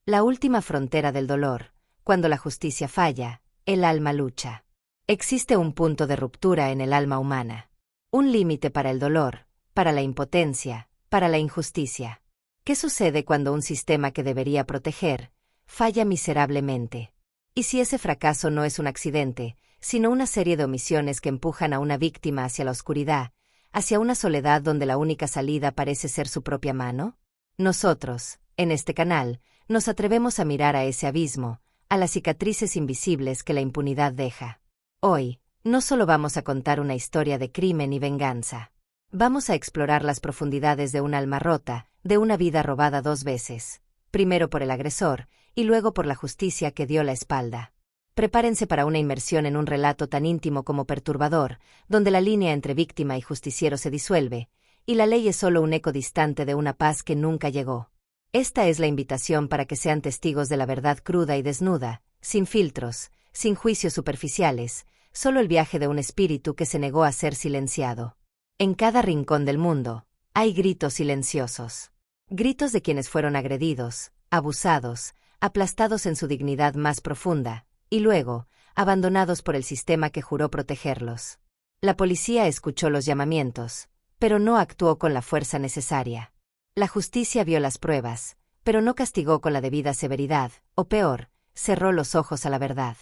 La última frontera del dolor. Cuando la justicia falla, el alma lucha. Existe un punto de ruptura en el alma humana. Un límite para el dolor, para la impotencia, para la injusticia. ¿Qué sucede cuando un sistema que debería proteger falla miserablemente? ¿Y si ese fracaso no es un accidente, sino una serie de omisiones que empujan a una víctima hacia la oscuridad, hacia una soledad donde la única salida parece ser su propia mano? Nosotros, en este canal, nos atrevemos a mirar a ese abismo, a las cicatrices invisibles que la impunidad deja. Hoy, no solo vamos a contar una historia de crimen y venganza. Vamos a explorar las profundidades de un alma rota, de una vida robada 2 veces, primero por el agresor, y luego por la justicia que dio la espalda. Prepárense para una inmersión en un relato tan íntimo como perturbador, donde la línea entre víctima y justiciero se disuelve, y la ley es solo un eco distante de una paz que nunca llegó. Esta es la invitación para que sean testigos de la verdad cruda y desnuda, sin filtros, sin juicios superficiales, solo el viaje de un espíritu que se negó a ser silenciado. En cada rincón del mundo, hay gritos silenciosos. Gritos de quienes fueron agredidos, abusados, aplastados en su dignidad más profunda, y luego, abandonados por el sistema que juró protegerlos. La policía escuchó los llamamientos, pero no actuó con la fuerza necesaria. La justicia vio las pruebas, pero no castigó con la debida severidad, o peor, cerró los ojos a la verdad.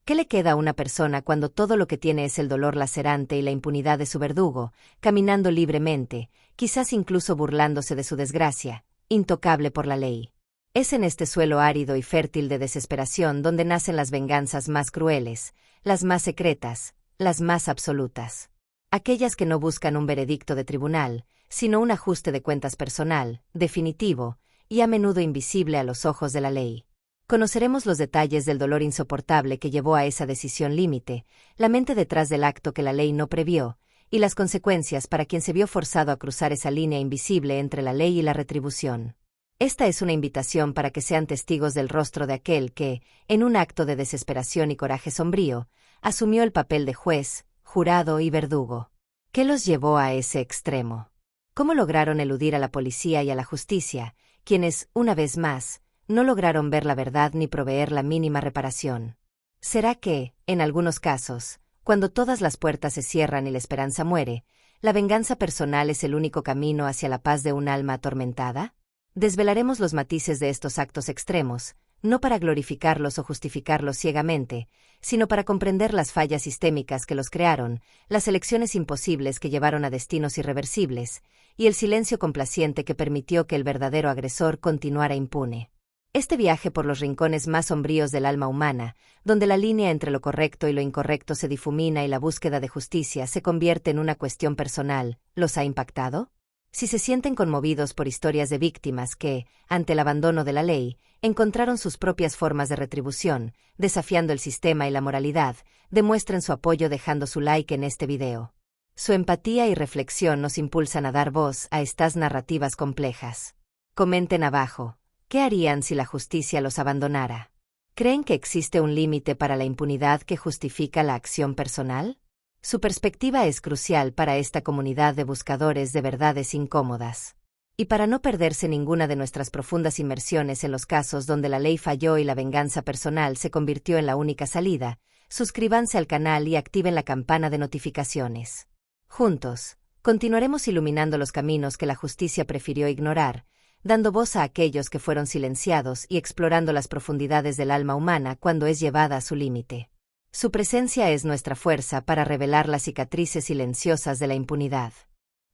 ¿Qué le queda a una persona cuando todo lo que tiene es el dolor lacerante y la impunidad de su verdugo, caminando libremente, quizás incluso burlándose de su desgracia, intocable por la ley? Es en este suelo árido y fértil de desesperación donde nacen las venganzas más crueles, las más secretas, las más absolutas. Aquellas que no buscan un veredicto de tribunal, sino un ajuste de cuentas personal, definitivo, y a menudo invisible a los ojos de la ley. Conoceremos los detalles del dolor insoportable que llevó a esa decisión límite, la mente detrás del acto que la ley no previó, y las consecuencias para quien se vio forzado a cruzar esa línea invisible entre la ley y la retribución. Esta es una invitación para que sean testigos del rostro de aquel que, en un acto de desesperación y coraje sombrío, asumió el papel de juez, jurado y verdugo. ¿Qué los llevó a ese extremo? ¿Cómo lograron eludir a la policía y a la justicia, quienes, una vez más, no lograron ver la verdad ni proveer la mínima reparación? ¿Será que, en algunos casos, cuando todas las puertas se cierran y la esperanza muere, la venganza personal es el único camino hacia la paz de un alma atormentada? Desvelaremos los matices de estos actos extremos, no para glorificarlos o justificarlos ciegamente, sino para comprender las fallas sistémicas que los crearon, las elecciones imposibles que llevaron a destinos irreversibles, y el silencio complaciente que permitió que el verdadero agresor continuara impune. Este viaje por los rincones más sombríos del alma humana, donde la línea entre lo correcto y lo incorrecto se difumina y la búsqueda de justicia se convierte en una cuestión personal, ¿los ha impactado? Si se sienten conmovidos por historias de víctimas que, ante el abandono de la ley, encontraron sus propias formas de retribución, desafiando el sistema y la moralidad, demuestren su apoyo dejando su like en este video. Su empatía y reflexión nos impulsan a dar voz a estas narrativas complejas. Comenten abajo, ¿qué harían si la justicia los abandonara? ¿Creen que existe un límite para la impunidad que justifica la acción personal? Su perspectiva es crucial para esta comunidad de buscadores de verdades incómodas. Y para no perderse ninguna de nuestras profundas inmersiones en los casos donde la ley falló y la venganza personal se convirtió en la única salida, suscríbanse al canal y activen la campana de notificaciones. Juntos, continuaremos iluminando los caminos que la justicia prefirió ignorar, dando voz a aquellos que fueron silenciados y explorando las profundidades del alma humana cuando es llevada a su límite. Su presencia es nuestra fuerza para revelar las cicatrices silenciosas de la impunidad.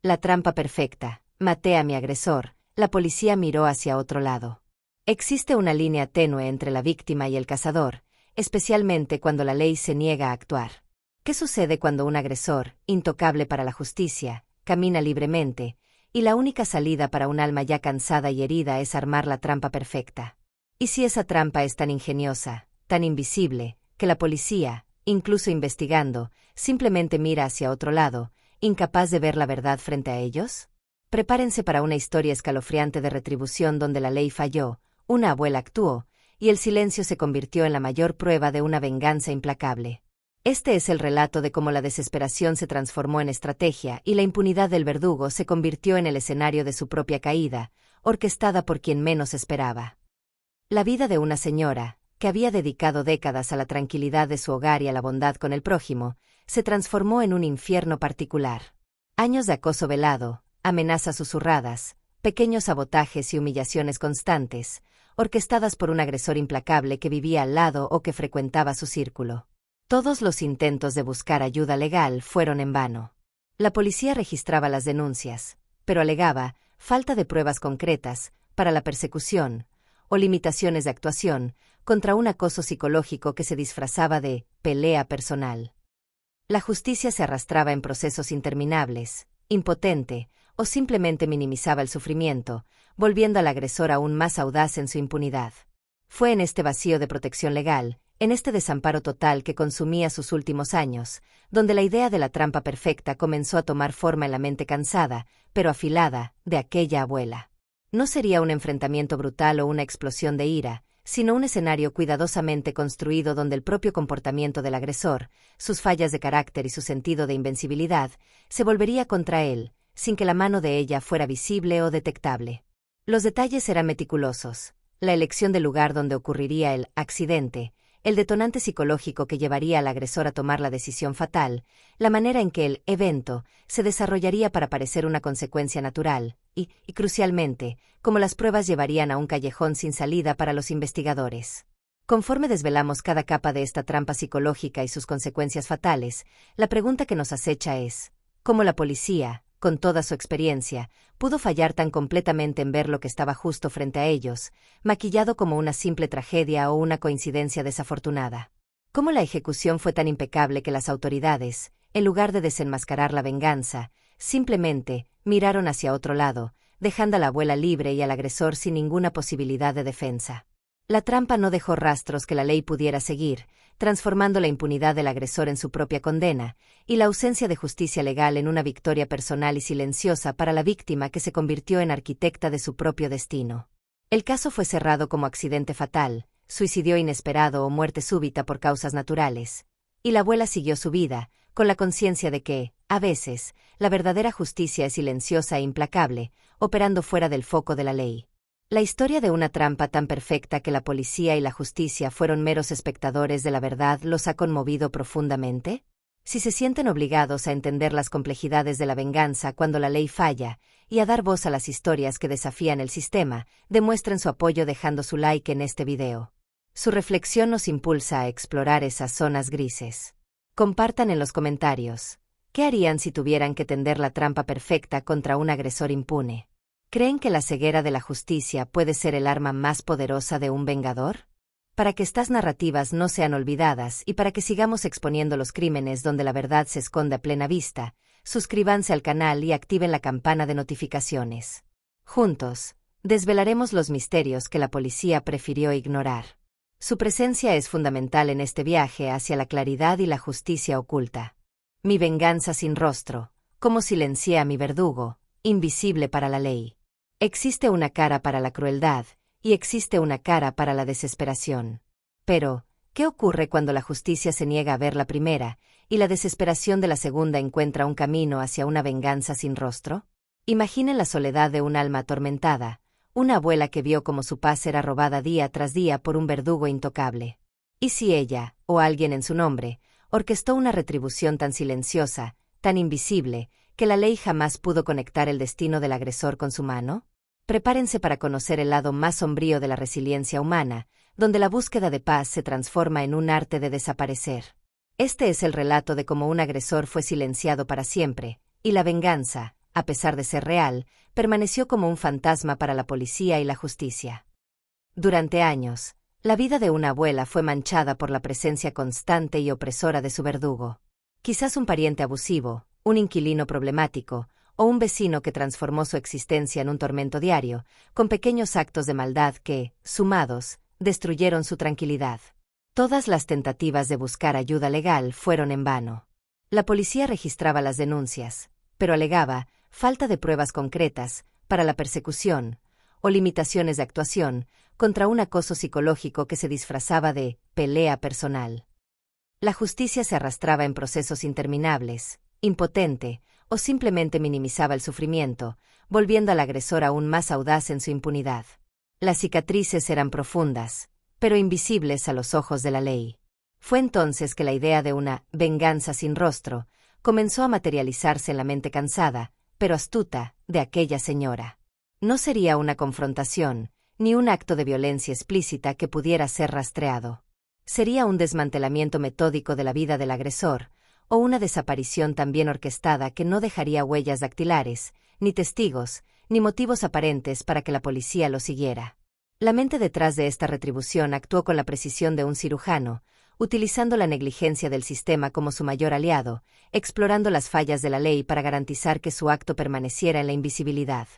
La trampa perfecta. Maté a mi agresor. La policía miró hacia otro lado. Existe una línea tenue entre la víctima y el cazador, especialmente cuando la ley se niega a actuar. ¿Qué sucede cuando un agresor, intocable para la justicia, camina libremente, y la única salida para un alma ya cansada y herida es armar la trampa perfecta? ¿Y si esa trampa es tan ingeniosa, tan invisible, que la policía, incluso investigando, simplemente mira hacia otro lado, incapaz de ver la verdad frente a ellos? Prepárense para una historia escalofriante de retribución donde la ley falló, una abuela actuó, y el silencio se convirtió en la mayor prueba de una venganza implacable. Este es el relato de cómo la desesperación se transformó en estrategia y la impunidad del verdugo se convirtió en el escenario de su propia caída, orquestada por quien menos esperaba. La vida de una señora, que había dedicado décadas a la tranquilidad de su hogar y a la bondad con el prójimo, se transformó en un infierno particular. Años de acoso velado, amenazas susurradas, pequeños sabotajes y humillaciones constantes, orquestadas por un agresor implacable que vivía al lado o que frecuentaba su círculo. Todos los intentos de buscar ayuda legal fueron en vano. La policía registraba las denuncias, pero alegaba falta de pruebas concretas para la persecución o limitaciones de actuación contra un acoso psicológico que se disfrazaba de pelea personal. La justicia se arrastraba en procesos interminables, impotente, o simplemente minimizaba el sufrimiento, volviendo al agresor aún más audaz en su impunidad. Fue en este vacío de protección legal, en este desamparo total que consumía sus últimos años, donde la idea de la trampa perfecta comenzó a tomar forma en la mente cansada, pero afilada, de aquella abuela. No sería un enfrentamiento brutal o una explosión de ira, sino un escenario cuidadosamente construido donde el propio comportamiento del agresor, sus fallas de carácter y su sentido de invencibilidad, se volvería contra él, sin que la mano de ella fuera visible o detectable. Los detalles eran meticulosos: la elección del lugar donde ocurriría el accidente, el detonante psicológico que llevaría al agresor a tomar la decisión fatal, la manera en que el evento se desarrollaría para parecer una consecuencia natural, y crucialmente, cómo las pruebas llevarían a un callejón sin salida para los investigadores. Conforme desvelamos cada capa de esta trampa psicológica y sus consecuencias fatales, la pregunta que nos acecha es: ¿cómo la policía, con toda su experiencia, pudo fallar tan completamente en ver lo que estaba justo frente a ellos, maquillado como una simple tragedia o una coincidencia desafortunada? ¿Cómo la ejecución fue tan impecable que las autoridades, en lugar de desenmascarar la venganza, simplemente miraron hacia otro lado, dejando a la abuela libre y al agresor sin ninguna posibilidad de defensa? La trampa no dejó rastros que la ley pudiera seguir, transformando la impunidad del agresor en su propia condena, y la ausencia de justicia legal en una victoria personal y silenciosa para la víctima que se convirtió en arquitecta de su propio destino. El caso fue cerrado como accidente fatal, suicidio inesperado o muerte súbita por causas naturales, y la abuela siguió su vida, con la conciencia de que, a veces, la verdadera justicia es silenciosa e implacable, operando fuera del foco de la ley. La historia de una trampa tan perfecta que la policía y la justicia fueron meros espectadores de la verdad los ha conmovido profundamente. Si se sienten obligados a entender las complejidades de la venganza cuando la ley falla, y a dar voz a las historias que desafían el sistema, demuestren su apoyo dejando su like en este video. Su reflexión nos impulsa a explorar esas zonas grises. Compartan en los comentarios: ¿qué harían si tuvieran que tender la trampa perfecta contra un agresor impune? ¿Creen que la ceguera de la justicia puede ser el arma más poderosa de un vengador? Para que estas narrativas no sean olvidadas y para que sigamos exponiendo los crímenes donde la verdad se esconde a plena vista, suscríbanse al canal y activen la campana de notificaciones. Juntos, desvelaremos los misterios que la policía prefirió ignorar. Su presencia es fundamental en este viaje hacia la claridad y la justicia oculta. Mi venganza sin rostro, cómo silencié a mi verdugo, invisible para la ley. Existe una cara para la crueldad, y existe una cara para la desesperación. Pero, ¿qué ocurre cuando la justicia se niega a ver la primera, y la desesperación de la segunda encuentra un camino hacia una venganza sin rostro? Imaginen la soledad de un alma atormentada, una abuela que vio cómo su paz era robada día tras día por un verdugo intocable. ¿Y si ella, o alguien en su nombre, orquestó una retribución tan silenciosa, tan invisible, que la ley jamás pudo conectar el destino del agresor con su mano? Prepárense para conocer el lado más sombrío de la resiliencia humana, donde la búsqueda de paz se transforma en un arte de desaparecer. Este es el relato de cómo un agresor fue silenciado para siempre, y la venganza, a pesar de ser real, permaneció como un fantasma para la policía y la justicia. Durante años, la vida de una abuela fue manchada por la presencia constante y opresora de su verdugo. Quizás un pariente abusivo, un inquilino problemático, o un vecino que transformó su existencia en un tormento diario, con pequeños actos de maldad que, sumados, destruyeron su tranquilidad. Todas las tentativas de buscar ayuda legal fueron en vano. La policía registraba las denuncias, pero alegaba falta de pruebas concretas para la persecución, o limitaciones de actuación, contra un acoso psicológico que se disfrazaba de pelea personal. La justicia se arrastraba en procesos interminables, impotente, o simplemente minimizaba el sufrimiento, volviendo al agresor aún más audaz en su impunidad. Las cicatrices eran profundas, pero invisibles a los ojos de la ley. Fue entonces que la idea de una venganza sin rostro comenzó a materializarse en la mente cansada, pero astuta, de aquella señora. No sería una confrontación, ni un acto de violencia explícita que pudiera ser rastreado. Sería un desmantelamiento metódico de la vida del agresor, o una desaparición tan bien orquestada que no dejaría huellas dactilares, ni testigos, ni motivos aparentes para que la policía lo siguiera. La mente detrás de esta retribución actuó con la precisión de un cirujano, utilizando la negligencia del sistema como su mayor aliado, explorando las fallas de la ley para garantizar que su acto permaneciera en la invisibilidad.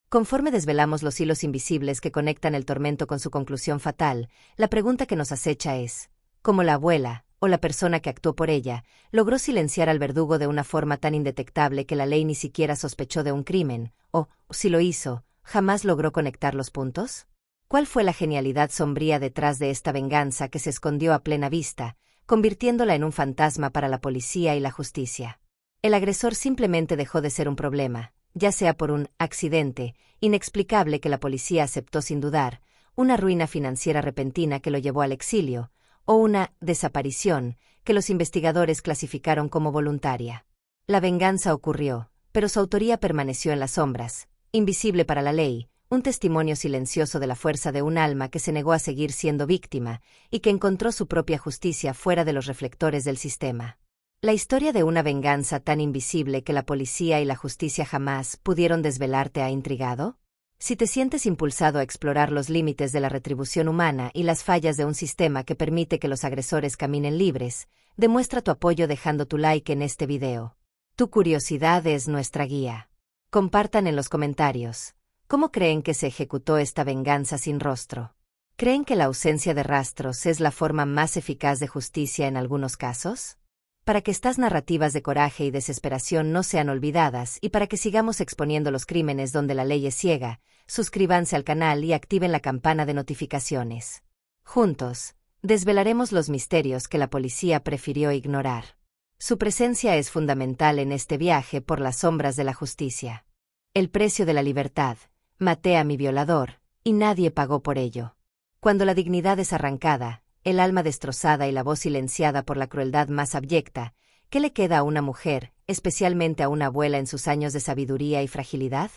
Conforme desvelamos los hilos invisibles que conectan el tormento con su conclusión fatal, la pregunta que nos acecha es, ¿cómo la abuela, o la persona que actuó por ella, logró silenciar al verdugo de una forma tan indetectable que la ley ni siquiera sospechó de un crimen, o, si lo hizo, jamás logró conectar los puntos? ¿Cuál fue la genialidad sombría detrás de esta venganza que se escondió a plena vista, convirtiéndola en un fantasma para la policía y la justicia? El agresor simplemente dejó de ser un problema, ya sea por un accidente inexplicable que la policía aceptó sin dudar, una ruina financiera repentina que lo llevó al exilio, o una desaparición que los investigadores clasificaron como voluntaria. La venganza ocurrió, pero su autoría permaneció en las sombras, invisible para la ley, un testimonio silencioso de la fuerza de un alma que se negó a seguir siendo víctima y que encontró su propia justicia fuera de los reflectores del sistema. La historia de una venganza tan invisible que la policía y la justicia jamás pudieron desvelar te ha intrigado. Si te sientes impulsado a explorar los límites de la retribución humana y las fallas de un sistema que permite que los agresores caminen libres, demuestra tu apoyo dejando tu like en este video. Tu curiosidad es nuestra guía. Compartan en los comentarios. ¿Cómo creen que se ejecutó esta venganza sin rostro? ¿Creen que la ausencia de rastros es la forma más eficaz de justicia en algunos casos? Para que estas narrativas de coraje y desesperación no sean olvidadas y para que sigamos exponiendo los crímenes donde la ley es ciega, suscríbanse al canal y activen la campana de notificaciones. Juntos, desvelaremos los misterios que la policía prefirió ignorar. Su presencia es fundamental en este viaje por las sombras de la justicia. El precio de la libertad. Maté a mi violador, y nadie pagó por ello. Cuando la dignidad es arrancada, el alma destrozada y la voz silenciada por la crueldad más abyecta, ¿qué le queda a una mujer, especialmente a una abuela en sus años de sabiduría y fragilidad?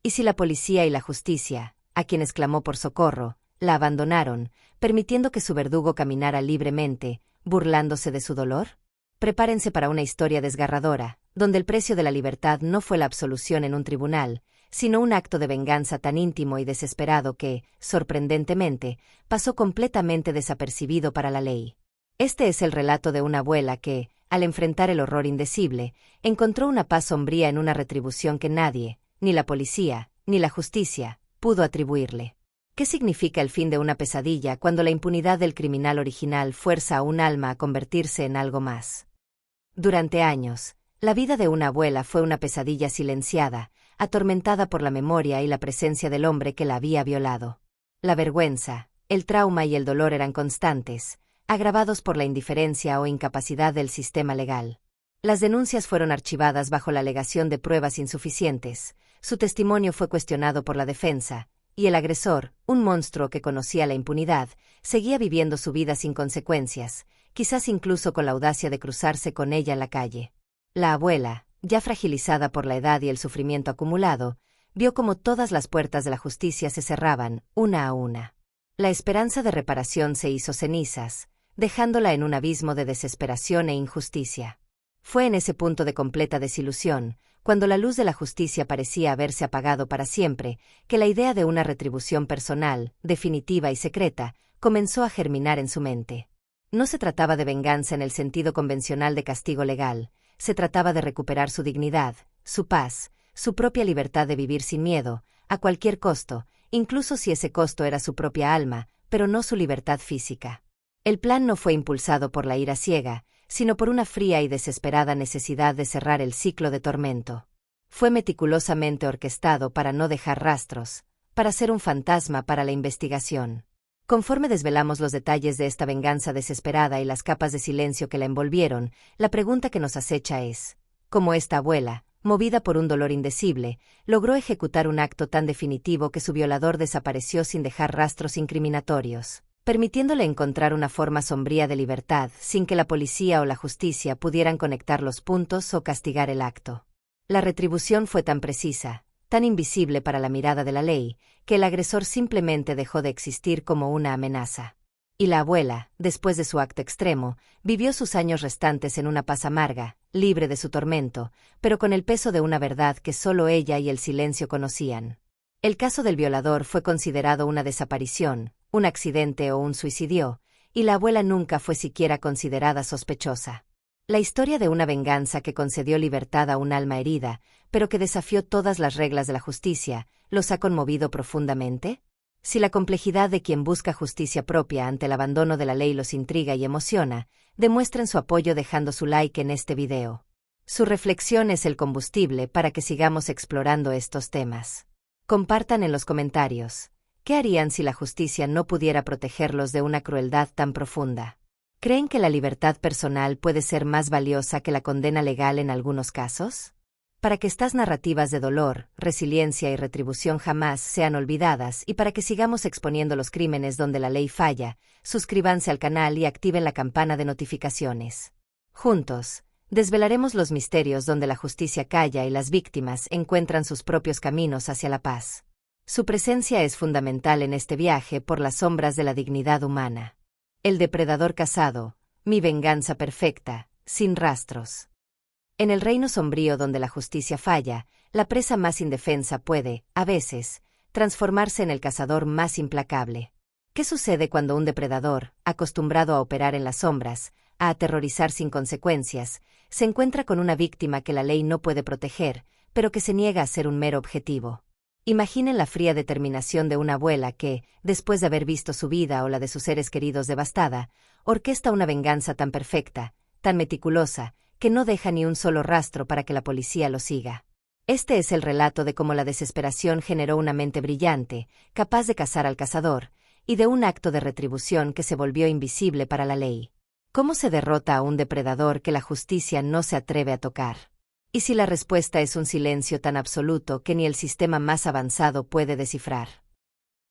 ¿Y si la policía y la justicia, a quienes clamó por socorro, la abandonaron, permitiendo que su verdugo caminara libremente, burlándose de su dolor? Prepárense para una historia desgarradora, donde el precio de la libertad no fue la absolución en un tribunal, sino un acto de venganza tan íntimo y desesperado que, sorprendentemente, pasó completamente desapercibido para la ley. Este es el relato de una abuela que, al enfrentar el horror indecible, encontró una paz sombría en una retribución que nadie, ni la policía, ni la justicia, pudo atribuirle. ¿Qué significa el fin de una pesadilla cuando la impunidad del criminal original fuerza a un alma a convertirse en algo más? Durante años, la vida de una abuela fue una pesadilla silenciada, atormentada por la memoria y la presencia del hombre que la había violado. La vergüenza, el trauma y el dolor eran constantes, agravados por la indiferencia o incapacidad del sistema legal. Las denuncias fueron archivadas bajo la alegación de pruebas insuficientes, su testimonio fue cuestionado por la defensa, y el agresor, un monstruo que conocía la impunidad, seguía viviendo su vida sin consecuencias, quizás incluso con la audacia de cruzarse con ella en la calle. La abuela, ya fragilizada por la edad y el sufrimiento acumulado, vio como todas las puertas de la justicia se cerraban, una a una. La esperanza de reparación se hizo cenizas, dejándola en un abismo de desesperación e injusticia. Fue en ese punto de completa desilusión, cuando la luz de la justicia parecía haberse apagado para siempre, que la idea de una retribución personal, definitiva y secreta, comenzó a germinar en su mente. No se trataba de venganza en el sentido convencional de castigo legal, se trataba de recuperar su dignidad, su paz, su propia libertad de vivir sin miedo, a cualquier costo, incluso si ese costo era su propia alma, pero no su libertad física. El plan no fue impulsado por la ira ciega, sino por una fría y desesperada necesidad de cerrar el ciclo de tormento. Fue meticulosamente orquestado para no dejar rastros, para ser un fantasma para la investigación. Conforme desvelamos los detalles de esta venganza desesperada y las capas de silencio que la envolvieron, la pregunta que nos acecha es, ¿cómo esta abuela, movida por un dolor indecible, logró ejecutar un acto tan definitivo que su violador desapareció sin dejar rastros incriminatorios, permitiéndole encontrar una forma sombría de libertad sin que la policía o la justicia pudieran conectar los puntos o castigar el acto. La retribución fue tan precisa, tan invisible para la mirada de la ley, que el agresor simplemente dejó de existir como una amenaza. Y la abuela, después de su acto extremo, vivió sus años restantes en una paz amarga, libre de su tormento, pero con el peso de una verdad que solo ella y el silencio conocían. El caso del violador fue considerado una desaparición, un accidente o un suicidio, y la abuela nunca fue siquiera considerada sospechosa. La historia de una venganza que concedió libertad a un alma herida, pero que desafió todas las reglas de la justicia, ¿los ha conmovido profundamente? Si la complejidad de quien busca justicia propia ante el abandono de la ley los intriga y emociona, demuestren su apoyo dejando su like en este video. Su reflexión es el combustible para que sigamos explorando estos temas. Compartan en los comentarios. ¿Qué harían si la justicia no pudiera protegerlos de una crueldad tan profunda? ¿Creen que la libertad personal puede ser más valiosa que la condena legal en algunos casos? Para que estas narrativas de dolor, resiliencia y retribución jamás sean olvidadas y para que sigamos exponiendo los crímenes donde la ley falla, suscríbanse al canal y activen la campana de notificaciones. Juntos, desvelaremos los misterios donde la justicia calla y las víctimas encuentran sus propios caminos hacia la paz. Su presencia es fundamental en este viaje por las sombras de la dignidad humana. El depredador cazado, mi venganza perfecta, sin rastros. En el reino sombrío donde la justicia falla, la presa más indefensa puede, a veces, transformarse en el cazador más implacable. ¿Qué sucede cuando un depredador, acostumbrado a operar en las sombras, a aterrorizar sin consecuencias, se encuentra con una víctima que la ley no puede proteger, pero que se niega a ser un mero objetivo? Imaginen la fría determinación de una abuela que, después de haber visto su vida o la de sus seres queridos devastada, orquesta una venganza tan perfecta, tan meticulosa, que no deja ni un solo rastro para que la policía lo siga. Este es el relato de cómo la desesperación generó una mente brillante, capaz de cazar al cazador, y de un acto de retribución que se volvió invisible para la ley. ¿Cómo se derrota a un depredador que la justicia no se atreve a tocar? ¿Y si la respuesta es un silencio tan absoluto que ni el sistema más avanzado puede descifrar?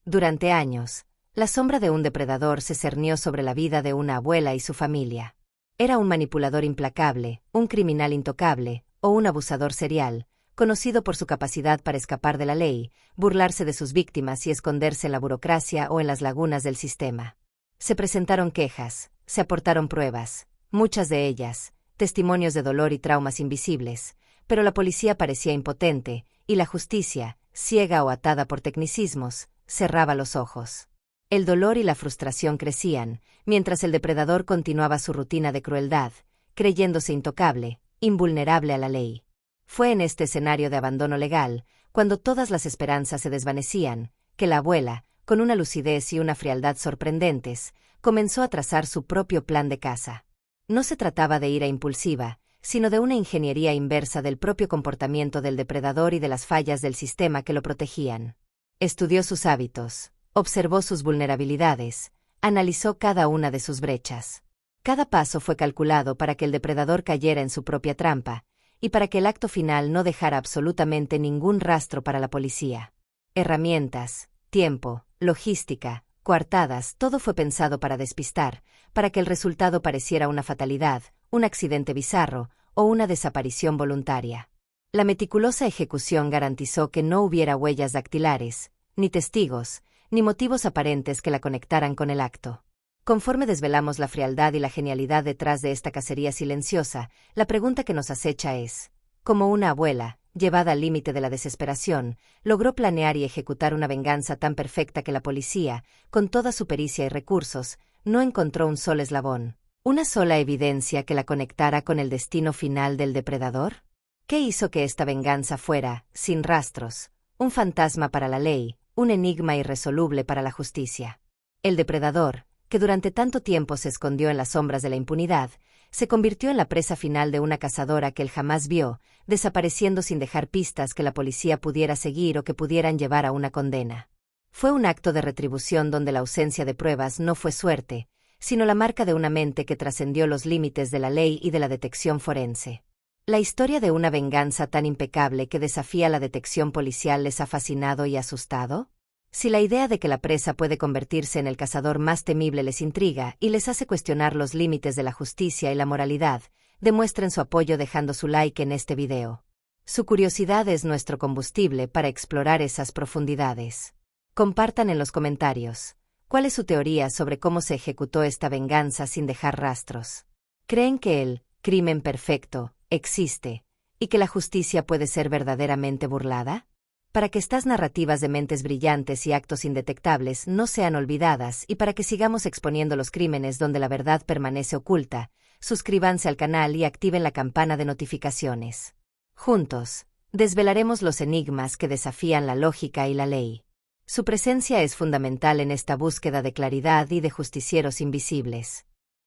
Durante años, la sombra de un depredador se cernió sobre la vida de una abuela y su familia. Era un manipulador implacable, un criminal intocable, o un abusador serial, conocido por su capacidad para escapar de la ley, burlarse de sus víctimas y esconderse en la burocracia o en las lagunas del sistema. Se presentaron quejas, se aportaron pruebas, muchas de ellas, testimonios de dolor y traumas invisibles, pero la policía parecía impotente, y la justicia, ciega o atada por tecnicismos, cerraba los ojos. El dolor y la frustración crecían, mientras el depredador continuaba su rutina de crueldad, creyéndose intocable, invulnerable a la ley. Fue en este escenario de abandono legal, cuando todas las esperanzas se desvanecían, que la abuela, con una lucidez y una frialdad sorprendentes, comenzó a trazar su propio plan de caza. No se trataba de ira impulsiva, sino de una ingeniería inversa del propio comportamiento del depredador y de las fallas del sistema que lo protegían. Estudió sus hábitos, observó sus vulnerabilidades, analizó cada una de sus brechas. Cada paso fue calculado para que el depredador cayera en su propia trampa, y para que el acto final no dejara absolutamente ningún rastro para la policía. Herramientas, tiempo, logística, coartadas, todo fue pensado para despistar, para que el resultado pareciera una fatalidad, un accidente bizarro o una desaparición voluntaria. La meticulosa ejecución garantizó que no hubiera huellas dactilares, ni testigos, ni motivos aparentes que la conectaran con el acto. Conforme desvelamos la frialdad y la genialidad detrás de esta cacería silenciosa, la pregunta que nos acecha es, ¿cómo una abuela, llevada al límite de la desesperación, logró planear y ejecutar una venganza tan perfecta que la policía, con toda su pericia y recursos, no encontró un solo eslabón, una sola evidencia que la conectara con el destino final del depredador? ¿Qué hizo que esta venganza fuera, sin rastros, un fantasma para la ley, un enigma irresoluble para la justicia? El depredador, que durante tanto tiempo se escondió en las sombras de la impunidad, se convirtió en la presa final de una cazadora que él jamás vio, desapareciendo sin dejar pistas que la policía pudiera seguir o que pudieran llevar a una condena. Fue un acto de retribución donde la ausencia de pruebas no fue suerte, sino la marca de una mente que trascendió los límites de la ley y de la detección forense. La historia de una venganza tan impecable que desafía la detección policial les ha fascinado y asustado. Si la idea de que la presa puede convertirse en el cazador más temible les intriga y les hace cuestionar los límites de la justicia y la moralidad, demuestren su apoyo dejando su like en este video. Su curiosidad es nuestro combustible para explorar esas profundidades. Compartan en los comentarios. ¿Cuál es su teoría sobre cómo se ejecutó esta venganza sin dejar rastros? ¿Creen que el crimen perfecto existe y que la justicia puede ser verdaderamente burlada? Para que estas narrativas de mentes brillantes y actos indetectables no sean olvidadas y para que sigamos exponiendo los crímenes donde la verdad permanece oculta, suscríbanse al canal y activen la campana de notificaciones. Juntos, desvelaremos los enigmas que desafían la lógica y la ley. Su presencia es fundamental en esta búsqueda de claridad y de justicieros invisibles.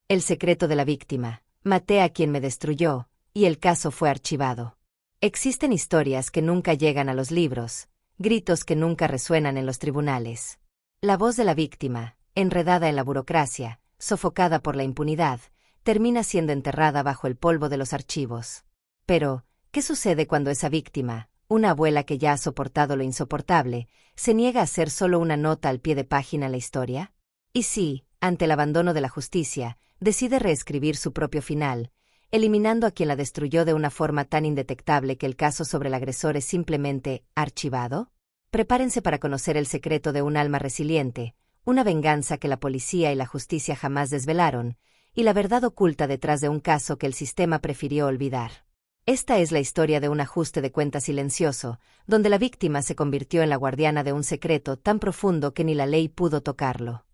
El secreto de la víctima. Maté a quien me destruyó, y el caso fue archivado. Existen historias que nunca llegan a los libros, gritos que nunca resuenan en los tribunales. La voz de la víctima, enredada en la burocracia, sofocada por la impunidad, termina siendo enterrada bajo el polvo de los archivos. Pero, ¿qué sucede cuando esa víctima, una abuela que ya ha soportado lo insoportable, se niega a ser solo una nota al pie de página en la historia? ¿Y si, ante el abandono de la justicia, decide reescribir su propio final, eliminando a quien la destruyó de una forma tan indetectable que el caso sobre el agresor es simplemente archivado? Prepárense para conocer el secreto de un alma resiliente, una venganza que la policía y la justicia jamás desvelaron, y la verdad oculta detrás de un caso que el sistema prefirió olvidar. Esta es la historia de un ajuste de cuentas silencioso, donde la víctima se convirtió en la guardiana de un secreto tan profundo que ni la ley pudo tocarlo.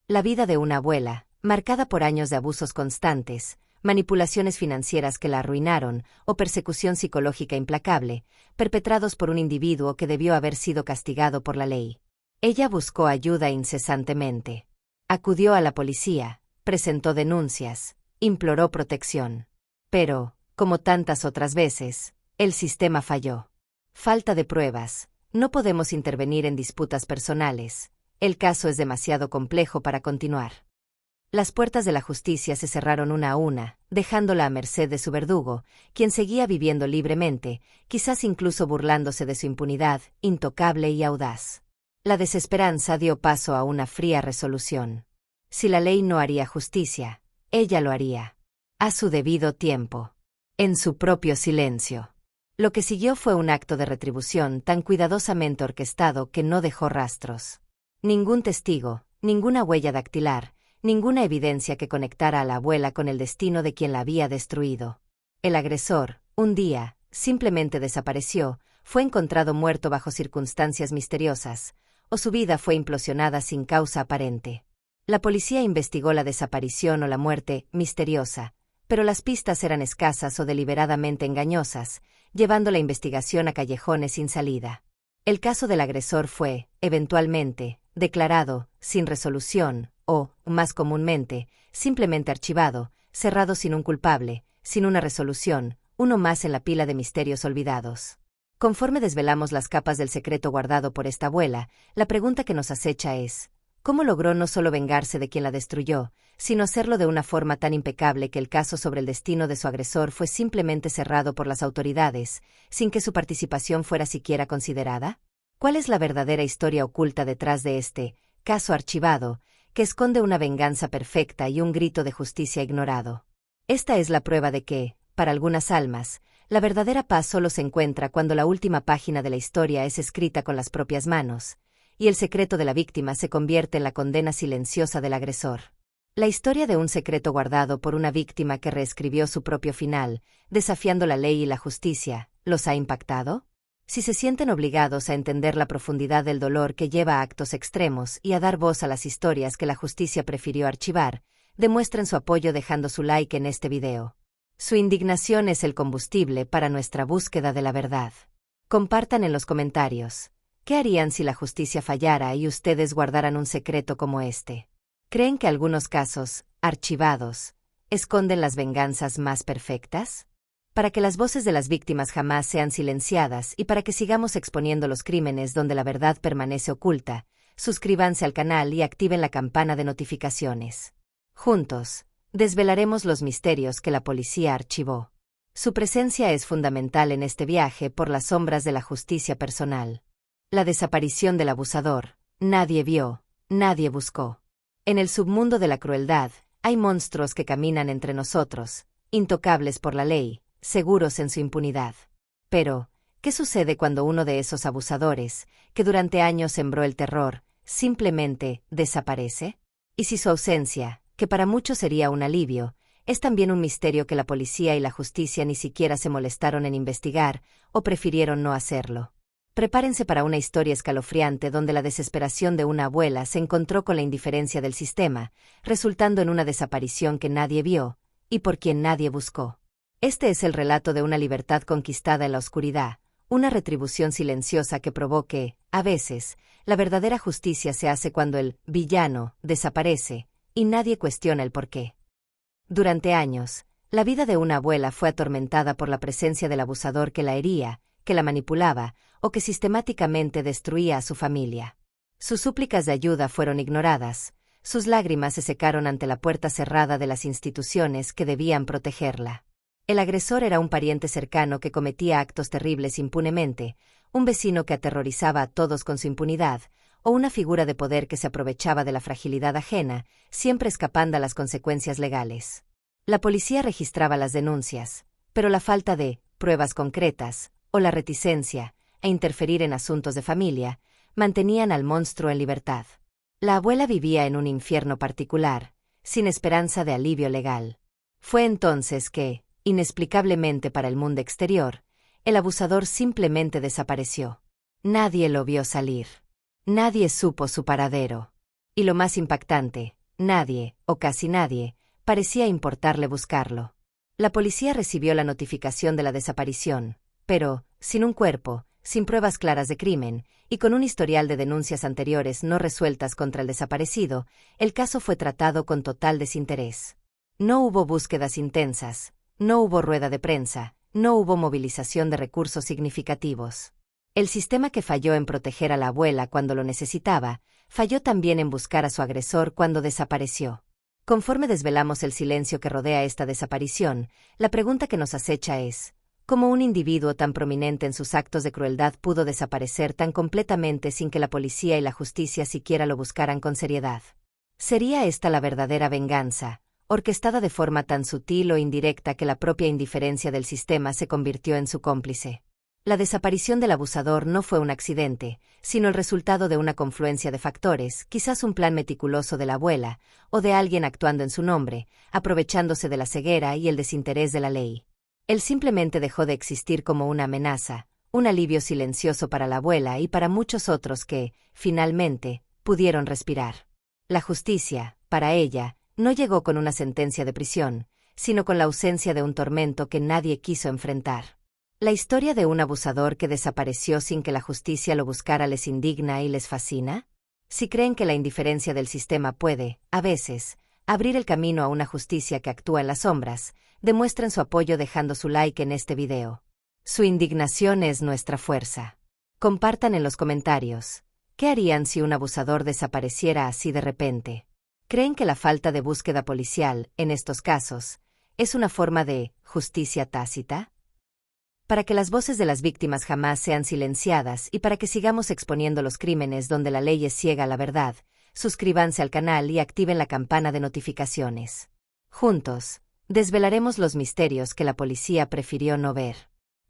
La vida de una abuela, marcada por años de abusos constantes, manipulaciones financieras que la arruinaron o persecución psicológica implacable, perpetrados por un individuo que debió haber sido castigado por la ley. Ella buscó ayuda incesantemente. Acudió a la policía, presentó denuncias, imploró protección. Pero, como tantas otras veces, el sistema falló. Falta de pruebas. No podemos intervenir en disputas personales. El caso es demasiado complejo para continuar. Las puertas de la justicia se cerraron una a una, dejándola a merced de su verdugo, quien seguía viviendo libremente, quizás incluso burlándose de su impunidad, intocable y audaz. La desesperanza dio paso a una fría resolución. Si la ley no haría justicia, ella lo haría. A su debido tiempo. En su propio silencio. Lo que siguió fue un acto de retribución tan cuidadosamente orquestado que no dejó rastros. Ningún testigo, ninguna huella dactilar, ninguna evidencia que conectara a la abuela con el destino de quien la había destruido. El agresor, un día, simplemente desapareció, fue encontrado muerto bajo circunstancias misteriosas, o su vida fue implosionada sin causa aparente. La policía investigó la desaparición o la muerte misteriosa, pero las pistas eran escasas o deliberadamente engañosas, llevando la investigación a callejones sin salida. El caso del agresor fue, eventualmente, declarado, sin resolución, o, más comúnmente, simplemente archivado, cerrado sin un culpable, sin una resolución, uno más en la pila de misterios olvidados. Conforme desvelamos las capas del secreto guardado por esta abuela, la pregunta que nos acecha es, ¿cómo logró no solo vengarse de quien la destruyó, sino hacerlo de una forma tan impecable que el caso sobre el destino de su agresor fue simplemente cerrado por las autoridades, sin que su participación fuera siquiera considerada? ¿Cuál es la verdadera historia oculta detrás de este caso archivado, que esconde una venganza perfecta y un grito de justicia ignorado? Esta es la prueba de que, para algunas almas, la verdadera paz solo se encuentra cuando la última página de la historia es escrita con las propias manos, y el secreto de la víctima se convierte en la condena silenciosa del agresor. La historia de un secreto guardado por una víctima que reescribió su propio final, desafiando la ley y la justicia, ¿los ha impactado? Si se sienten obligados a entender la profundidad del dolor que lleva a actos extremos y a dar voz a las historias que la justicia prefirió archivar, demuestren su apoyo dejando su like en este video. Su indignación es el combustible para nuestra búsqueda de la verdad. Compartan en los comentarios. ¿Qué harían si la justicia fallara y ustedes guardaran un secreto como este? ¿Creen que algunos casos, archivados, esconden las venganzas más perfectas? Para que las voces de las víctimas jamás sean silenciadas y para que sigamos exponiendo los crímenes donde la verdad permanece oculta, suscríbanse al canal y activen la campana de notificaciones. Juntos, desvelaremos los misterios que la policía archivó. Su presencia es fundamental en este viaje por las sombras de la justicia personal. La desaparición del abusador. Nadie vio, nadie buscó. En el submundo de la crueldad, hay monstruos que caminan entre nosotros, intocables por la ley, seguros en su impunidad. Pero, ¿qué sucede cuando uno de esos abusadores, que durante años sembró el terror, simplemente desaparece? Y si su ausencia, que para muchos sería un alivio, es también un misterio que la policía y la justicia ni siquiera se molestaron en investigar, o prefirieron no hacerlo. Prepárense para una historia escalofriante donde la desesperación de una abuela se encontró con la indiferencia del sistema, resultando en una desaparición que nadie vio, y por quien nadie buscó. Este es el relato de una libertad conquistada en la oscuridad, una retribución silenciosa que probó que, a veces, la verdadera justicia se hace cuando el villano desaparece, y nadie cuestiona el porqué. Durante años, la vida de una abuela fue atormentada por la presencia del abusador que la hería, que la manipulaba, o que sistemáticamente destruía a su familia. Sus súplicas de ayuda fueron ignoradas, sus lágrimas se secaron ante la puerta cerrada de las instituciones que debían protegerla. El agresor era un pariente cercano que cometía actos terribles impunemente, un vecino que aterrorizaba a todos con su impunidad, o una figura de poder que se aprovechaba de la fragilidad ajena, siempre escapando a las consecuencias legales. La policía registraba las denuncias, pero la falta de pruebas concretas, o la reticencia a interferir en asuntos de familia, mantenían al monstruo en libertad. La abuela vivía en un infierno particular, sin esperanza de alivio legal. Fue entonces que, inexplicablemente para el mundo exterior, el abusador simplemente desapareció. Nadie lo vio salir. Nadie supo su paradero. Y lo más impactante, nadie, o casi nadie, parecía importarle buscarlo. La policía recibió la notificación de la desaparición, pero, sin un cuerpo, sin pruebas claras de crimen, y con un historial de denuncias anteriores no resueltas contra el desaparecido, el caso fue tratado con total desinterés. No hubo búsquedas intensas, no hubo rueda de prensa, no hubo movilización de recursos significativos. El sistema que falló en proteger a la abuela cuando lo necesitaba, falló también en buscar a su agresor cuando desapareció. Conforme desvelamos el silencio que rodea esta desaparición, la pregunta que nos acecha es: ¿cómo un individuo tan prominente en sus actos de crueldad pudo desaparecer tan completamente sin que la policía y la justicia siquiera lo buscaran con seriedad? ¿Sería esta la verdadera venganza, orquestada de forma tan sutil o indirecta que la propia indiferencia del sistema se convirtió en su cómplice? La desaparición del abusador no fue un accidente, sino el resultado de una confluencia de factores, quizás un plan meticuloso de la abuela, o de alguien actuando en su nombre, aprovechándose de la ceguera y el desinterés de la ley. Él simplemente dejó de existir como una amenaza, un alivio silencioso para la abuela y para muchos otros que, finalmente, pudieron respirar. La justicia, para ella, no llegó con una sentencia de prisión, sino con la ausencia de un tormento que nadie quiso enfrentar. ¿La historia de un abusador que desapareció sin que la justicia lo buscara les indigna y les fascina? Si creen que la indiferencia del sistema puede, a veces, abrir el camino a una justicia que actúa en las sombras, demuestren su apoyo dejando su like en este video. Su indignación es nuestra fuerza. Compartan en los comentarios. ¿Qué harían si un abusador desapareciera así de repente? ¿Creen que la falta de búsqueda policial, en estos casos, es una forma de justicia tácita? Para que las voces de las víctimas jamás sean silenciadas y para que sigamos exponiendo los crímenes donde la ley es ciega a la verdad, suscríbanse al canal y activen la campana de notificaciones. Juntos, desvelaremos los misterios que la policía prefirió no ver.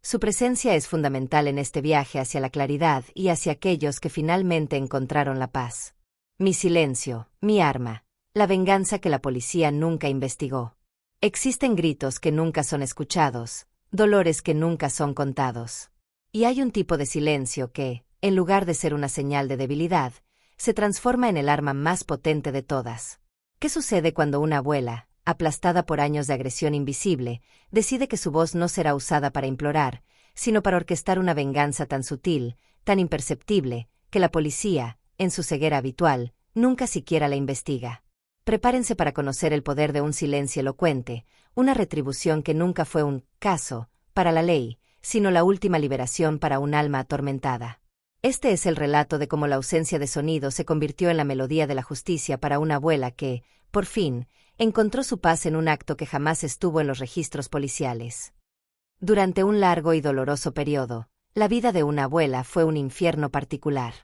Su presencia es fundamental en este viaje hacia la claridad y hacia aquellos que finalmente encontraron la paz. Mi silencio, mi arma, la venganza que la policía nunca investigó. Existen gritos que nunca son escuchados, dolores que nunca son contados. Y hay un tipo de silencio que, en lugar de ser una señal de debilidad, se transforma en el arma más potente de todas. ¿Qué sucede cuando una abuela, aplastada por años de agresión invisible, decide que su voz no será usada para implorar, sino para orquestar una venganza tan sutil, tan imperceptible, que la policía, en su ceguera habitual, nunca siquiera la investiga? Prepárense para conocer el poder de un silencio elocuente, una retribución que nunca fue un caso para la ley, sino la última liberación para un alma atormentada. Este es el relato de cómo la ausencia de sonido se convirtió en la melodía de la justicia para una abuela que, por fin, encontró su paz en un acto que jamás estuvo en los registros policiales. Durante un largo y doloroso periodo, la vida de una abuela fue un infierno particular.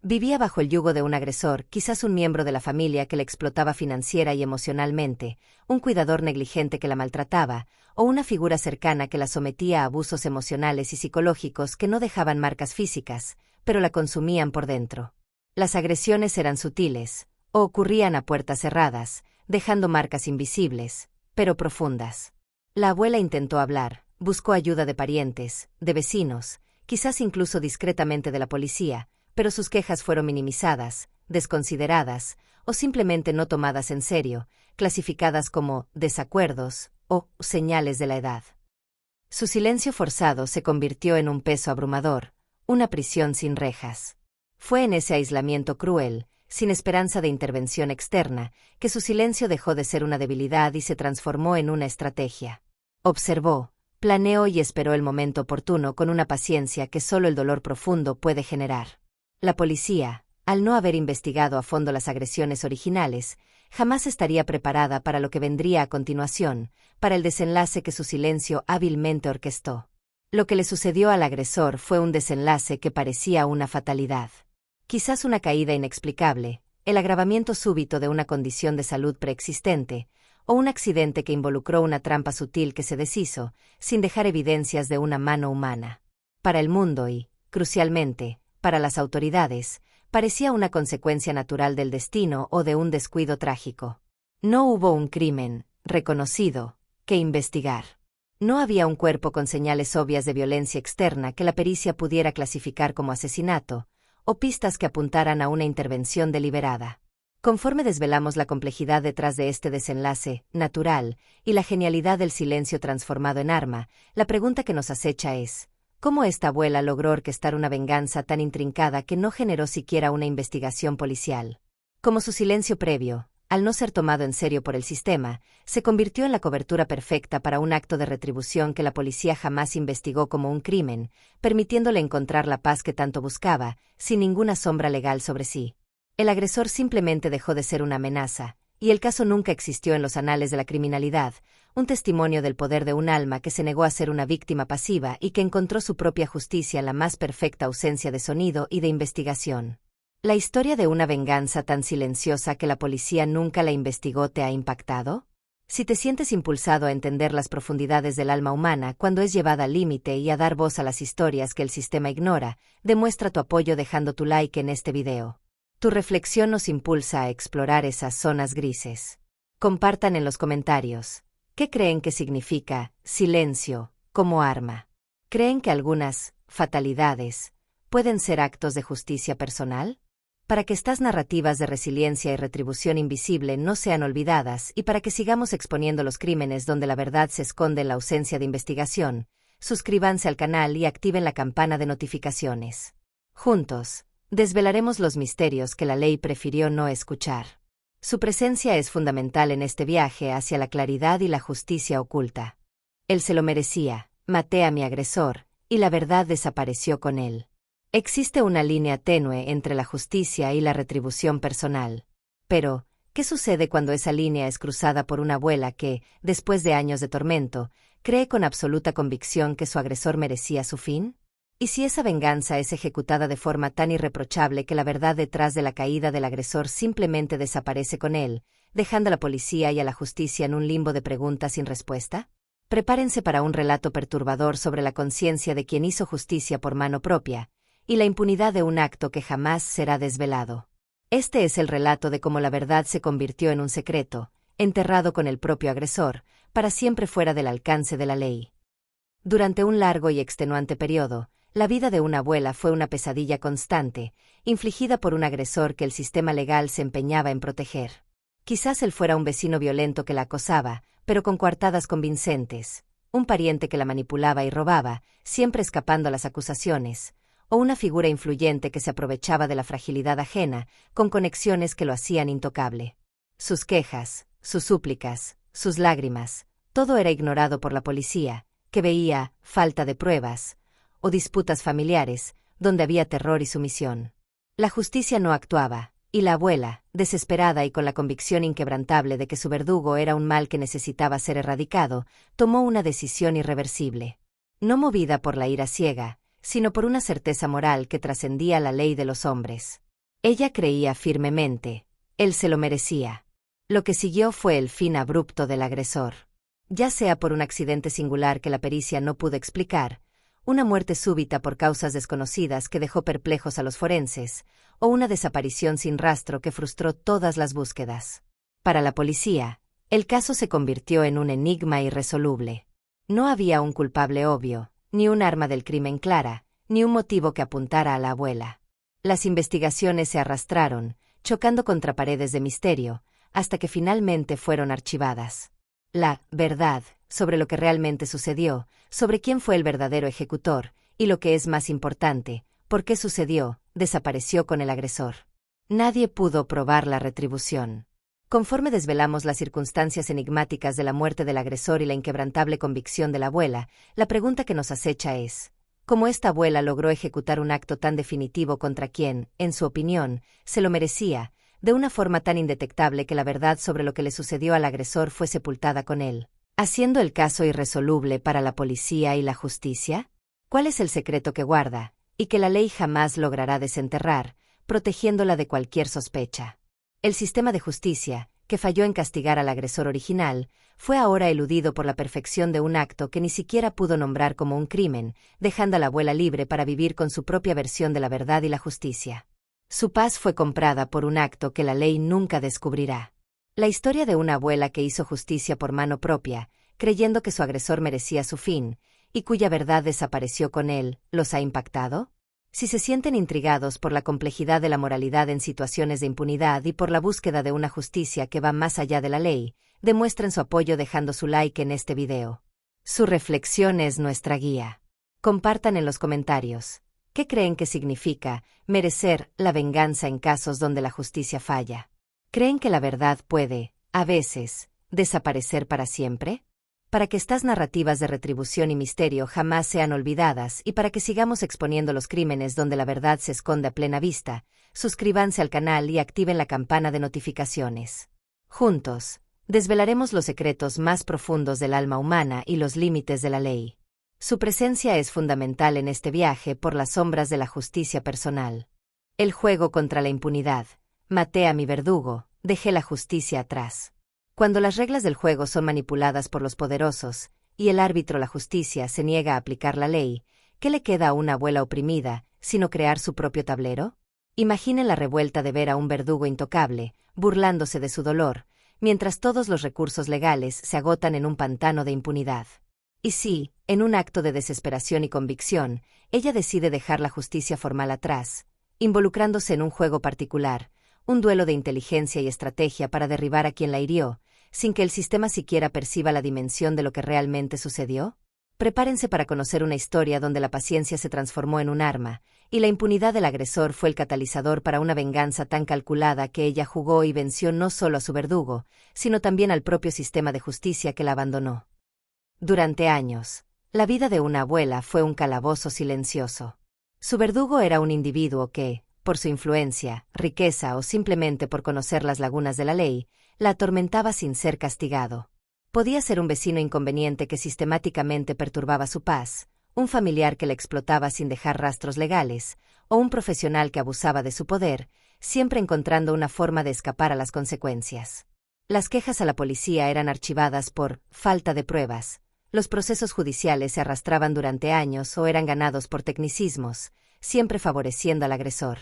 Vivía bajo el yugo de un agresor, quizás un miembro de la familia que la explotaba financiera y emocionalmente, un cuidador negligente que la maltrataba, o una figura cercana que la sometía a abusos emocionales y psicológicos que no dejaban marcas físicas, pero la consumían por dentro. Las agresiones eran sutiles, o ocurrían a puertas cerradas, dejando marcas invisibles, pero profundas. La abuela intentó hablar, buscó ayuda de parientes, de vecinos, quizás incluso discretamente de la policía, pero sus quejas fueron minimizadas, desconsideradas, o simplemente no tomadas en serio, clasificadas como desacuerdos o señales de la edad. Su silencio forzado se convirtió en un peso abrumador, una prisión sin rejas. Fue en ese aislamiento cruel, sin esperanza de intervención externa, que su silencio dejó de ser una debilidad y se transformó en una estrategia. Observó, planeó y esperó el momento oportuno con una paciencia que solo el dolor profundo puede generar. La policía, al no haber investigado a fondo las agresiones originales, jamás estaría preparada para lo que vendría a continuación, para el desenlace que su silencio hábilmente orquestó. Lo que le sucedió al agresor fue un desenlace que parecía una fatalidad. Quizás una caída inexplicable, el agravamiento súbito de una condición de salud preexistente, o un accidente que involucró una trampa sutil que se deshizo, sin dejar evidencias de una mano humana. Para el mundo y, crucialmente, para las autoridades, parecía una consecuencia natural del destino o de un descuido trágico. No hubo un crimen, reconocido, que investigar. No había un cuerpo con señales obvias de violencia externa que la pericia pudiera clasificar como asesinato, o pistas que apuntaran a una intervención deliberada. Conforme desvelamos la complejidad detrás de este desenlace natural y la genialidad del silencio transformado en arma, la pregunta que nos acecha es: ¿cómo esta abuela logró orquestar una venganza tan intrincada que no generó siquiera una investigación policial? Como su silencio previo, al no ser tomado en serio por el sistema, se convirtió en la cobertura perfecta para un acto de retribución que la policía jamás investigó como un crimen, permitiéndole encontrar la paz que tanto buscaba, sin ninguna sombra legal sobre sí. El agresor simplemente dejó de ser una amenaza, y el caso nunca existió en los anales de la criminalidad, un testimonio del poder de un alma que se negó a ser una víctima pasiva y que encontró su propia justicia en la más perfecta ausencia de sonido y de investigación. ¿La historia de una venganza tan silenciosa que la policía nunca la investigó te ha impactado? Si te sientes impulsado a entender las profundidades del alma humana cuando es llevada al límite y a dar voz a las historias que el sistema ignora, demuestra tu apoyo dejando tu like en este video. Tu reflexión nos impulsa a explorar esas zonas grises. Compartan en los comentarios. ¿Qué creen que significa silencio como arma? ¿Creen que algunas fatalidades pueden ser actos de justicia personal? Para que estas narrativas de resiliencia y retribución invisible no sean olvidadas y para que sigamos exponiendo los crímenes donde la verdad se esconde en la ausencia de investigación, suscríbanse al canal y activen la campana de notificaciones. Juntos, desvelaremos los misterios que la ley prefirió no escuchar. Su presencia es fundamental en este viaje hacia la claridad y la justicia oculta. Él se lo merecía, maté a mi agresor, y la verdad desapareció con él. Existe una línea tenue entre la justicia y la retribución personal. Pero, ¿qué sucede cuando esa línea es cruzada por una abuela que, después de años de tormento, cree con absoluta convicción que su agresor merecía su fin? ¿Y si esa venganza es ejecutada de forma tan irreprochable que la verdad detrás de la caída del agresor simplemente desaparece con él, dejando a la policía y a la justicia en un limbo de preguntas sin respuesta? Prepárense para un relato perturbador sobre la conciencia de quien hizo justicia por mano propia, y la impunidad de un acto que jamás será desvelado. Este es el relato de cómo la verdad se convirtió en un secreto, enterrado con el propio agresor, para siempre fuera del alcance de la ley. Durante un largo y extenuante periodo, la vida de una abuela fue una pesadilla constante, infligida por un agresor que el sistema legal se empeñaba en proteger. Quizás él fuera un vecino violento que la acosaba, pero con coartadas convincentes, un pariente que la manipulaba y robaba, siempre escapando a las acusaciones, o una figura influyente que se aprovechaba de la fragilidad ajena, con conexiones que lo hacían intocable. Sus quejas, sus súplicas, sus lágrimas, todo era ignorado por la policía, que veía falta de pruebas, o disputas familiares, donde había terror y sumisión. La justicia no actuaba, y la abuela, desesperada y con la convicción inquebrantable de que su verdugo era un mal que necesitaba ser erradicado, tomó una decisión irreversible. no movida por la ira ciega, sino por una certeza moral que trascendía la ley de los hombres. Ella creía firmemente, él se lo merecía. Lo que siguió fue el fin abrupto del agresor. Ya sea por un accidente singular que la pericia no pudo explicar, una muerte súbita por causas desconocidas que dejó perplejos a los forenses, o una desaparición sin rastro que frustró todas las búsquedas. Para la policía, el caso se convirtió en un enigma irresoluble. No había un culpable obvio, ni un arma del crimen clara, ni un motivo que apuntara a la abuela. Las investigaciones se arrastraron, chocando contra paredes de misterio, hasta que finalmente fueron archivadas. La verdad sobre lo que realmente sucedió, sobre quién fue el verdadero ejecutor, y lo que es más importante, por qué sucedió, desapareció con el agresor. Nadie pudo probar la retribución. Conforme desvelamos las circunstancias enigmáticas de la muerte del agresor y la inquebrantable convicción de la abuela, la pregunta que nos acecha es: ¿cómo esta abuela logró ejecutar un acto tan definitivo contra quien, en su opinión, se lo merecía, de una forma tan indetectable que la verdad sobre lo que le sucedió al agresor fue sepultada con él, haciendo el caso irresoluble para la policía y la justicia? ¿Cuál es el secreto que guarda, y que la ley jamás logrará desenterrar, protegiéndola de cualquier sospecha? El sistema de justicia, que falló en castigar al agresor original, fue ahora eludido por la perfección de un acto que ni siquiera pudo nombrar como un crimen, dejando a la abuela libre para vivir con su propia versión de la verdad y la justicia. Su paz fue comprada por un acto que la ley nunca descubrirá. La historia de una abuela que hizo justicia por mano propia, creyendo que su agresor merecía su fin, y cuya verdad desapareció con él, ¿los ha impactado? Si se sienten intrigados por la complejidad de la moralidad en situaciones de impunidad y por la búsqueda de una justicia que va más allá de la ley, demuestren su apoyo dejando su like en este video. Su reflexión es nuestra guía. Compartan en los comentarios. ¿Qué creen que significa merecer la venganza en casos donde la justicia falla? ¿Creen que la verdad puede, a veces, desaparecer para siempre? Para que estas narrativas de retribución y misterio jamás sean olvidadas y para que sigamos exponiendo los crímenes donde la verdad se esconde a plena vista, suscríbanse al canal y activen la campana de notificaciones. Juntos, desvelaremos los secretos más profundos del alma humana y los límites de la ley. Su presencia es fundamental en este viaje por las sombras de la justicia personal. El juego contra la impunidad. Maté a mi verdugo, dejé la justicia atrás. Cuando las reglas del juego son manipuladas por los poderosos, y el árbitro la justicia se niega a aplicar la ley, ¿qué le queda a una abuela oprimida, sino crear su propio tablero? Imaginen la revuelta de ver a un verdugo intocable, burlándose de su dolor, mientras todos los recursos legales se agotan en un pantano de impunidad. Y si, en un acto de desesperación y convicción, ella decide dejar la justicia formal atrás, involucrándose en un juego particular, un duelo de inteligencia y estrategia para derribar a quien la hirió, sin que el sistema siquiera perciba la dimensión de lo que realmente sucedió? Prepárense para conocer una historia donde la paciencia se transformó en un arma, y la impunidad del agresor fue el catalizador para una venganza tan calculada que ella jugó y venció no solo a su verdugo, sino también al propio sistema de justicia que la abandonó. Durante años, la vida de una abuela fue un calabozo silencioso. Su verdugo era un individuo que, por su influencia, riqueza o simplemente por conocer las lagunas de la ley, la atormentaba sin ser castigado. Podía ser un vecino inconveniente que sistemáticamente perturbaba su paz, un familiar que la explotaba sin dejar rastros legales, o un profesional que abusaba de su poder, siempre encontrando una forma de escapar a las consecuencias. Las quejas a la policía eran archivadas por falta de pruebas, los procesos judiciales se arrastraban durante años o eran ganados por tecnicismos, siempre favoreciendo al agresor.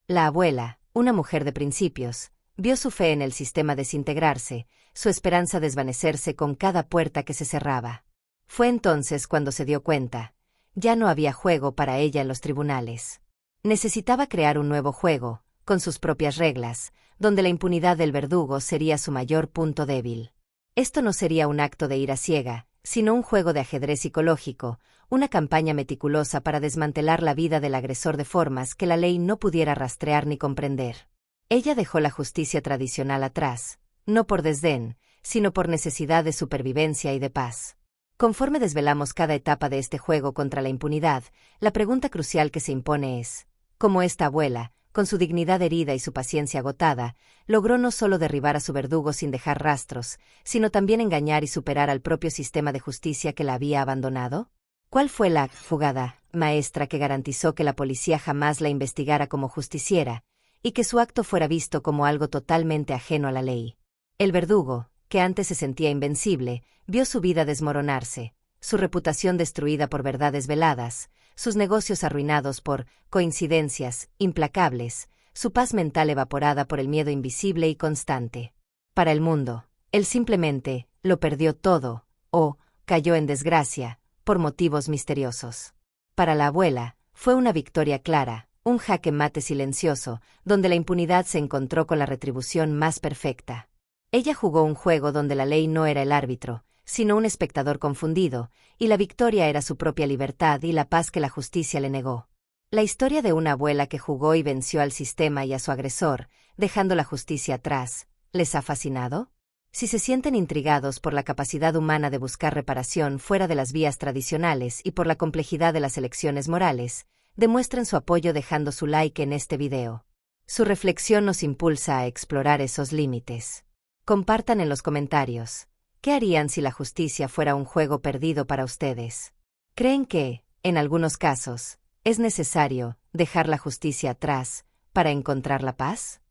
La abuela, una mujer de principios, vio su fe en el sistema desintegrarse, su esperanza desvanecerse con cada puerta que se cerraba. Fue entonces cuando se dio cuenta. Ya no había juego para ella en los tribunales. Necesitaba crear un nuevo juego, con sus propias reglas, donde la impunidad del verdugo sería su mayor punto débil. Esto no sería un acto de ira ciega, sino un juego de ajedrez psicológico, una campaña meticulosa para desmantelar la vida del agresor de formas que la ley no pudiera rastrear ni comprender. Ella dejó la justicia tradicional atrás, no por desdén, sino por necesidad de supervivencia y de paz. Conforme desvelamos cada etapa de este juego contra la impunidad, la pregunta crucial que se impone es: ¿cómo esta abuela, con su dignidad herida y su paciencia agotada, logró no solo derribar a su verdugo sin dejar rastros, sino también engañar y superar al propio sistema de justicia que la había abandonado? ¿Cuál fue la jugada maestra que garantizó que la policía jamás la investigara como justiciera, y que su acto fuera visto como algo totalmente ajeno a la ley? El verdugo, que antes se sentía invencible, vio su vida desmoronarse, su reputación destruida por verdades veladas, sus negocios arruinados por coincidencias implacables, su paz mental evaporada por el miedo invisible y constante. Para el mundo, él simplemente lo perdió todo, o cayó en desgracia, por motivos misteriosos. Para la abuela, fue una victoria clara, un jaque mate silencioso, donde la impunidad se encontró con la retribución más perfecta. Ella jugó un juego donde la ley no era el árbitro, sino un espectador confundido, y la victoria era su propia libertad y la paz que la justicia le negó. La historia de una abuela que jugó y venció al sistema y a su agresor, dejando la justicia atrás, ¿les ha fascinado? Si se sienten intrigados por la capacidad humana de buscar reparación fuera de las vías tradicionales y por la complejidad de las elecciones morales, demuestren su apoyo dejando su like en este video. Su reflexión nos impulsa a explorar esos límites. Compartan en los comentarios. ¿Qué harían si la justicia fuera un juego perdido para ustedes? ¿Creen que, en algunos casos, es necesario dejar la justicia atrás para encontrar la paz?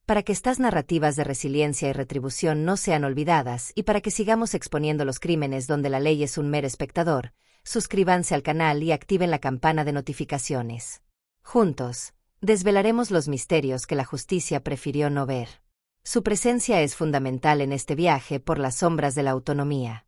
Para que estas narrativas de resiliencia y retribución no sean olvidadas y para que sigamos exponiendo los crímenes donde la ley es un mero espectador, suscríbanse al canal y activen la campana de notificaciones. Juntos, desvelaremos los misterios que la justicia prefirió no ver. Su presencia es fundamental en este viaje por las sombras de la autonomía.